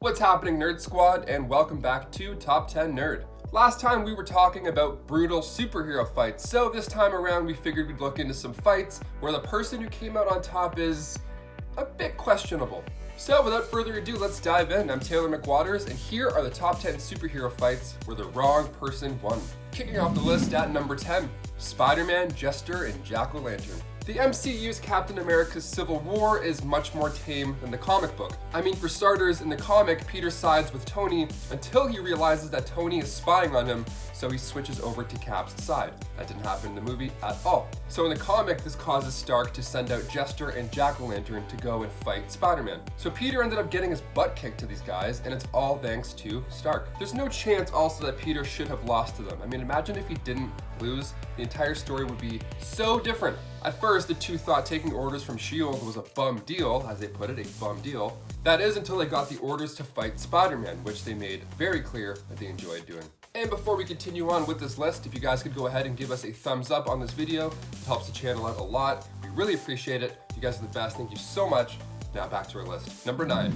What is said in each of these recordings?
What's happening, Nerd Squad, and welcome back to Top 10 Nerd. Last time we were talking about brutal superhero fights, so this time around we figured we'd look into some fights where the person who came out on top is a bit questionable. So without further ado, let's dive in. I'm Taylor McWatters, and here are the top 10 superhero fights where the wrong person won. Kicking off the list at number 10, Spider-Man, Jester, and Jack-O-Lantern. The MCU's Captain America's Civil War is much more tame than the comic book. I mean, for starters, in the comic, Peter sides with Tony until he realizes that Tony is spying on him, so he switches over to Cap's side. That didn't happen in the movie at all. So in the comic, this causes Stark to send out Jester and Jack-O-Lantern to go and fight Spider-Man. So Peter ended up getting his butt kicked to these guys, and it's all thanks to Stark. There's no chance also that Peter should have lost to them. I mean, imagine if he didn't lose, the entire story would be so different. At first, the two thought taking orders from S.H.I.E.L.D. was a bum deal, as they put it, a bum deal. That is until they got the orders to fight Spider-Man, which they made very clear that they enjoyed doing. And before we continue on with this list, if you guys could go ahead and give us a thumbs up on this video, it helps the channel out a lot. We really appreciate it. You guys are the best. Thank you so much. Now back to our list. Number 9,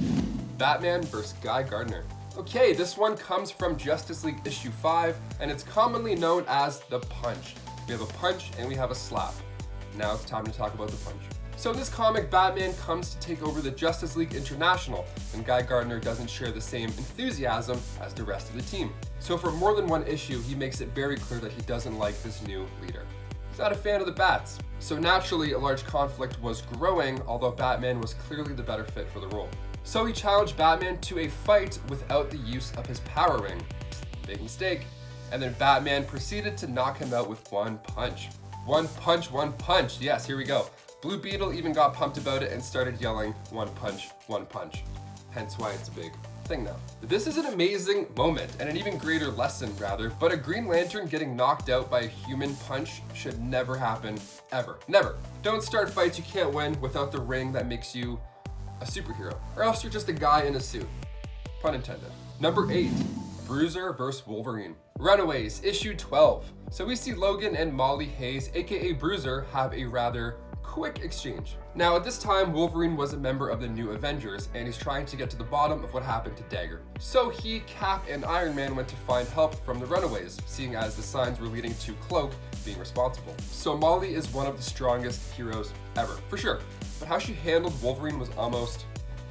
Batman vs. Guy Gardner. Okay, this one comes from Justice League issue 5, and it's commonly known as the punch. We have a punch and we have a slap. Now it's time to talk about the punch. So in this comic, Batman comes to take over the Justice League International, and Guy Gardner doesn't share the same enthusiasm as the rest of the team. So for more than one issue, he makes it very clear that he doesn't like this new leader. He's not a fan of the Bats. So naturally, a large conflict was growing, although Batman was clearly the better fit for the role. So he challenged Batman to a fight without the use of his power ring. Big mistake. And then Batman proceeded to knock him out with one punch. One punch, one punch. Yes, here we go. Blue Beetle even got pumped about it and started yelling, one punch, one punch. Hence why it's a big thing now. This is an amazing moment and an even greater lesson rather, but a Green Lantern getting knocked out by a human punch should never happen, ever. Never. Don't start fights you can't win without the ring that makes you a superhero, or else you're just a guy in a suit. Pun intended. Number 8, Bruiser vs. Wolverine. Runaways, issue 12. So we see Logan and Molly Hayes, aka Bruiser, have a rather quick exchange. Now at this time, Wolverine was a member of the New Avengers, and he's trying to get to the bottom of what happened to Dagger. So he, Cap, and Iron Man went to find help from the Runaways, seeing as the signs were leading to Cloak being responsible. So Molly is one of the strongest heroes ever, for sure. But how she handled Wolverine was almost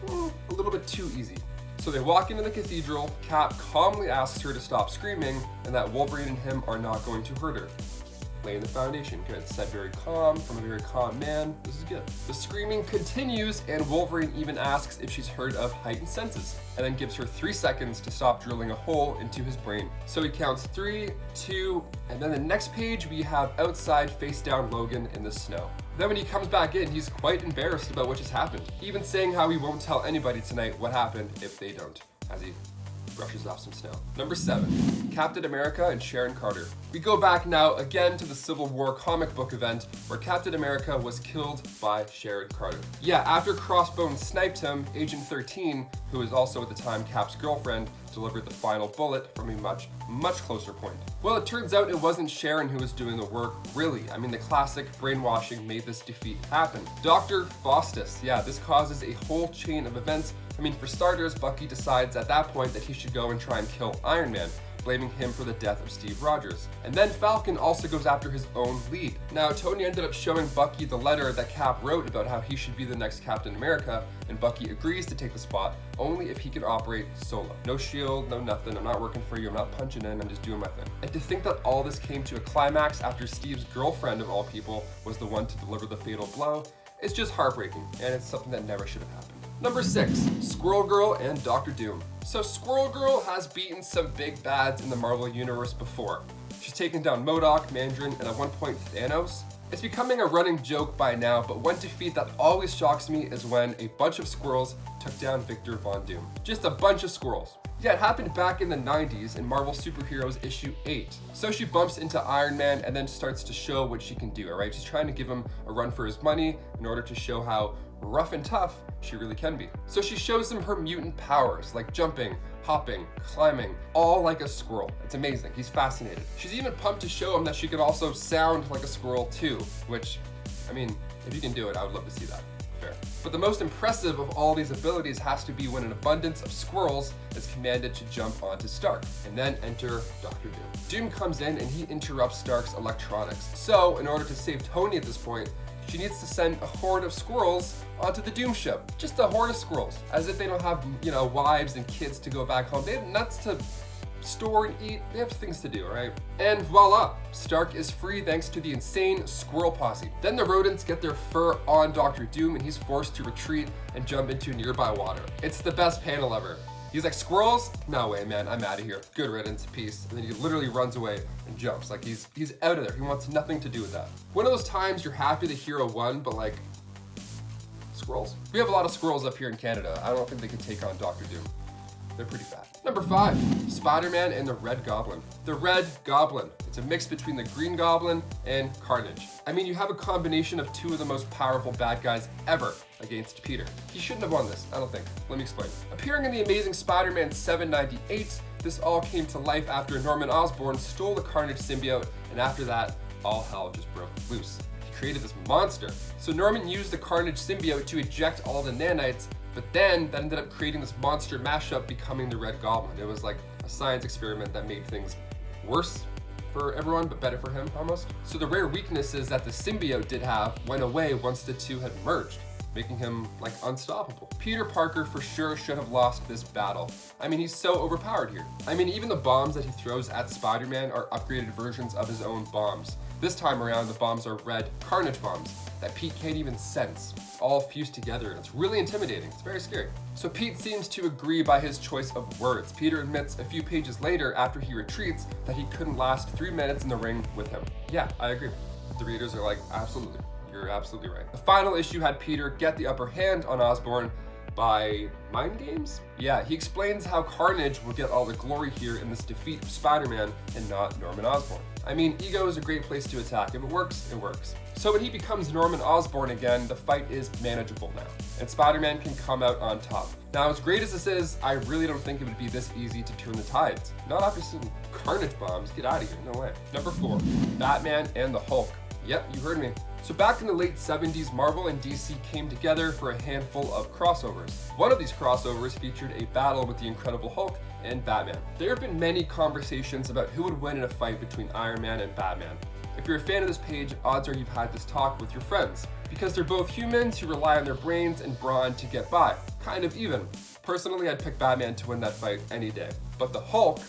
a little bit too easy. So they walk into the cathedral, Cap calmly asks her to stop screaming, and that Wolverine and him are not going to hurt her. Laying the foundation. Good. Said very calm, from a very calm man. This is good. The screaming continues, and Wolverine even asks if she's heard of heightened senses, and then gives her 3 seconds to stop drilling a hole into his brain. So he counts 3, 2, and then the next page we have outside face down Logan in the snow. Then when he comes back in, he's quite embarrassed about what just happened, even saying how he won't tell anybody tonight what happened if they don't, as he brushes off some snow. Number 7, Captain America and Sharon Carter. We go back now again to the Civil War comic book event where Captain America was killed by Sharon Carter. Yeah, after Crossbones sniped him, Agent 13, who was also at the time Cap's girlfriend, delivered the final bullet from a much, much closer point. Well, it turns out it wasn't Sharon who was doing the work, really. I mean, the classic brainwashing made this defeat happen. Dr. Faustus, yeah, this causes a whole chain of events. I mean, for starters, Bucky decides at that point that he should go and try and kill Iron Man, blaming him for the death of Steve Rogers. And then Falcon also goes after his own lead. Now, Tony ended up showing Bucky the letter that Cap wrote about how he should be the next Captain America, and Bucky agrees to take the spot only if he can operate solo. No shield, no nothing, I'm not working for you, I'm not punching in, I'm just doing my thing. And to think that all this came to a climax after Steve's girlfriend, of all people, was the one to deliver the fatal blow, it's just heartbreaking, and it's something that never should have happened. Number 6, Squirrel Girl and Dr. Doom. So Squirrel Girl has beaten some big bads in the Marvel Universe before. She's taken down MODOK, Mandarin, and at one point Thanos. It's becoming a running joke by now, but one defeat that always shocks me is when a bunch of squirrels took down Victor Von Doom. Just a bunch of squirrels. Yeah, it happened back in the 90s in Marvel Superheroes issue 8. So she bumps into Iron Man and then starts to show what she can do, alright? She's trying to give him a run for his money in order to show how rough and tough she really can be. So she shows him her mutant powers, like jumping, hopping, climbing, all like a squirrel. It's amazing. He's fascinated. She's even pumped to show him that she can also sound like a squirrel too, which, I mean, if you can do it, I would love to see that. Fair. But the most impressive of all these abilities has to be when an abundance of squirrels is commanded to jump onto Stark, and then enter Dr. Doom. Doom comes in and he interrupts Stark's electronics. So in order to save Tony at this point, she needs to send a horde of squirrels onto the Doom ship. Just a horde of squirrels. As if they don't have, wives and kids to go back home. They have nuts to store and eat. They have things to do, right? And voila, Stark is free thanks to the insane squirrel posse. Then the rodents get their fur on Dr. Doom and he's forced to retreat and jump into nearby water. It's the best panel ever. He's like, squirrels? No way, man, I'm out of here. Good riddance, peace. And then he literally runs away and jumps. Like he's out of there. He wants nothing to do with that. One of those times you're happy the hero won, but like, squirrels? We have a lot of squirrels up here in Canada. I don't think they can take on Dr. Doom. They're pretty fat. Number 5, Spider-Man and the Red Goblin. The Red Goblin. It's a mix between the Green Goblin and Carnage. I mean, you have a combination of two of the most powerful bad guys ever against Peter. He shouldn't have won this, I don't think. Let me explain. Appearing in the Amazing Spider-Man 798, this all came to life after Norman Osborn stole the Carnage symbiote, and after that, all hell just broke loose. He created this monster. So Norman used the Carnage symbiote to eject all the nanites, but then that ended up creating this monster mashup becoming the Red Goblin. It was like a science experiment that made things worse for everyone, but better for him almost. So the rare weaknesses that the symbiote did have went away once the two had merged, making him like unstoppable. Peter Parker for sure should have lost this battle. I mean, he's so overpowered here. I mean, even the bombs that he throws at Spider-Man are upgraded versions of his own bombs. This time around, the bombs are red Carnage bombs that Pete can't even sense. It's all fused together and it's really intimidating. It's very scary. So Pete seems to agree by his choice of words. Peter admits a few pages later after he retreats that he couldn't last 3 minutes in the ring with him. Yeah, I agree. The readers are like, absolutely. You're absolutely right. The final issue had Peter get the upper hand on Osborn by mind games? Yeah, he explains how Carnage will get all the glory here in this defeat of Spider-Man and not Norman Osborn. I mean, ego is a great place to attack. If it works, it works. So when he becomes Norman Osborn again, the fight is manageable now, and Spider-Man can come out on top. Now, as great as this is, I really don't think it would be this easy to turn the tides. Not after seeing Carnage bombs. Get out of here, no way. Number 4, Batman and the Hulk. Yep, you heard me. So back in the late 70s, Marvel and DC came together for a handful of crossovers. One of these crossovers featured a battle with the Incredible Hulk and Batman. There have been many conversations about who would win in a fight between Iron Man and Batman. If you're a fan of this page, odds are you've had this talk with your friends, because they're both humans who rely on their brains and brawn to get by, kind of even. Personally, I'd pick Batman to win that fight any day. But the Hulk,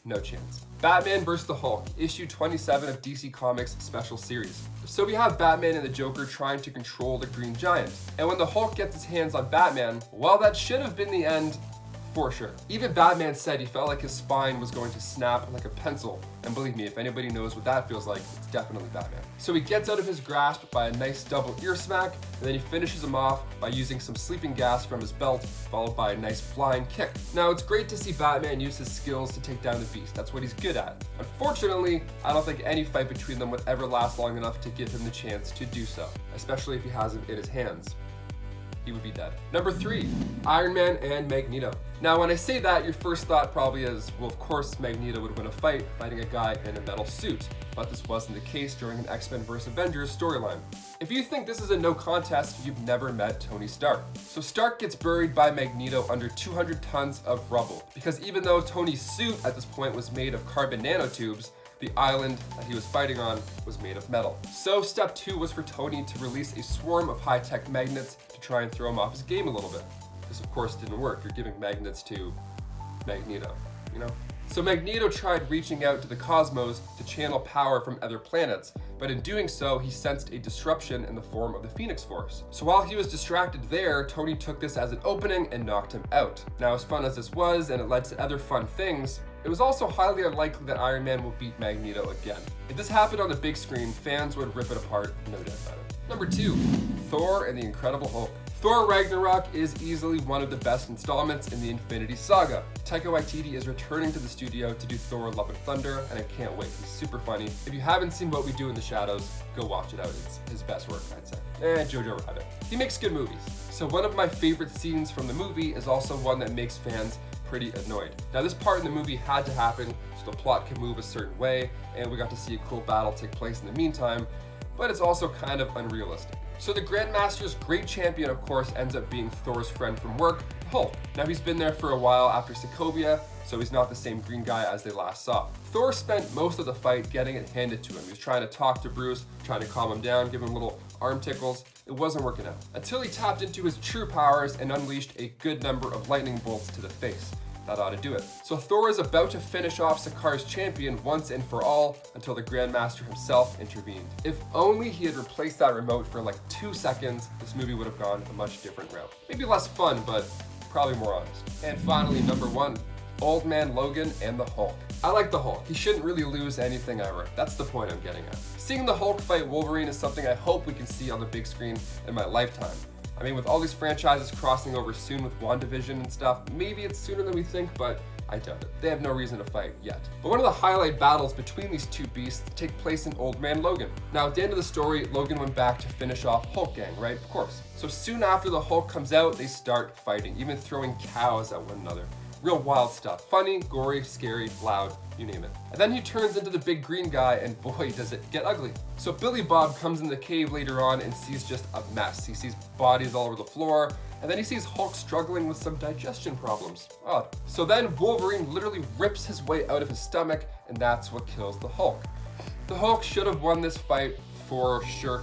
no chance. Batman vs. the Hulk, issue 27 of DC Comics Special Series. So we have Batman and the Joker trying to control the Green Giant. And when the Hulk gets his hands on Batman, well, that should have been the end for sure. Even Batman said he felt like his spine was going to snap like a pencil. And believe me, if anybody knows what that feels like, it's definitely Batman. So he gets out of his grasp by a nice double ear smack, and then he finishes him off by using some sleeping gas from his belt, followed by a nice flying kick. Now, it's great to see Batman use his skills to take down the Beast. That's what he's good at. Unfortunately, I don't think any fight between them would ever last long enough to give him the chance to do so, especially if he has him in his hands. He would be dead. Number 3, Iron Man and Magneto. Now, when I say that, your first thought probably is, well, of course Magneto would win a fight fighting a guy in a metal suit, but this wasn't the case during an X-Men vs. Avengers storyline. If you think this is a no contest, you've never met Tony Stark. So Stark gets buried by Magneto under 200 tons of rubble, because even though Tony's suit at this point was made of carbon nanotubes, the island that he was fighting on was made of metal. So step 2 was for Tony to release a swarm of high-tech magnets to try and throw him off his game a little bit. This of course didn't work. You're giving magnets to Magneto, you know? So Magneto tried reaching out to the cosmos to channel power from other planets, but in doing so, he sensed a disruption in the form of the Phoenix Force. So while he was distracted there, Tony took this as an opening and knocked him out. Now, as fun as this was, and it led to other fun things, it was also highly unlikely that Iron Man will beat Magneto again. If this happened on the big screen, fans would rip it apart, no doubt about it. Number 2, Thor and the Incredible Hulk. Thor Ragnarok is easily one of the best installments in the Infinity Saga. Taika Waititi is returning to the studio to do Thor Love and Thunder, and I can't wait. He's super funny. If you haven't seen What We Do in the Shadows, go watch it out. It's his best work, I'd say. And Jojo Rabbit. He makes good movies. So one of my favorite scenes from the movie is also one that makes fans pretty annoyed. Now, this part in the movie had to happen so the plot could move a certain way, and we got to see a cool battle take place in the meantime. but it's also kind of unrealistic. So the Grandmaster's great champion, of course, ends up being Thor's friend from work, Hulk. Now he's been there for a while after Sokovia, so he's not the same green guy as they last saw. Thor spent most of the fight getting it handed to him. He was trying to talk to Bruce, trying to calm him down, give him little arm tickles. It wasn't working out until he tapped into his true powers and unleashed a good number of lightning bolts to the face. That ought to do it. So Thor is about to finish off Sakar's champion once and for all until the Grandmaster himself intervened. If only he had replaced that remote for like 2 seconds, this movie would have gone a much different route. Maybe less fun, but probably more honest. And finally, number 1, Old Man Logan and the Hulk. I like the Hulk. He shouldn't really lose anything ever. That's the point I'm getting at. Seeing the Hulk fight Wolverine is something I hope we can see on the big screen in my lifetime. I mean, with all these franchises crossing over soon with WandaVision and stuff, maybe it's sooner than we think, but I doubt it. They have no reason to fight yet. But one of the highlight battles between these two beasts take place in Old Man Logan. Now, at the end of the story, Logan went back to finish off Hulk Gang, right? Of course. So soon after the Hulk comes out, they start fighting, even throwing cows at one another. Real wild stuff. Funny, gory, scary, loud, you name it. And then he turns into the big green guy, and boy, does it get ugly. So Billy Bob comes in the cave later on and sees just a mess. He sees bodies all over the floor, and then he sees Hulk struggling with some digestion problems. Odd. So then Wolverine literally rips his way out of his stomach, and that's what kills the Hulk. The Hulk should have won this fight for sure.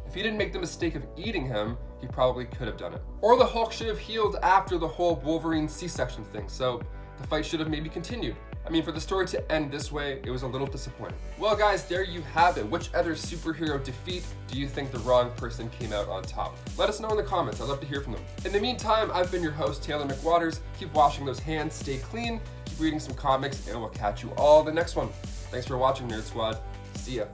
If he didn't make the mistake of eating him, he probably could have done it. Or the Hulk should have healed after the whole Wolverine C-section thing, so the fight should have maybe continued. I mean, for the story to end this way, it was a little disappointing. Well guys, there you have it. Which other superhero defeat do you think the wrong person came out on top? Let us know in the comments, I'd love to hear from them. In the meantime, I've been your host, Taylor McWatters. Keep washing those hands, stay clean, keep reading some comics, and we'll catch you all the next one. Thanks for watching, Nerd Squad. See ya.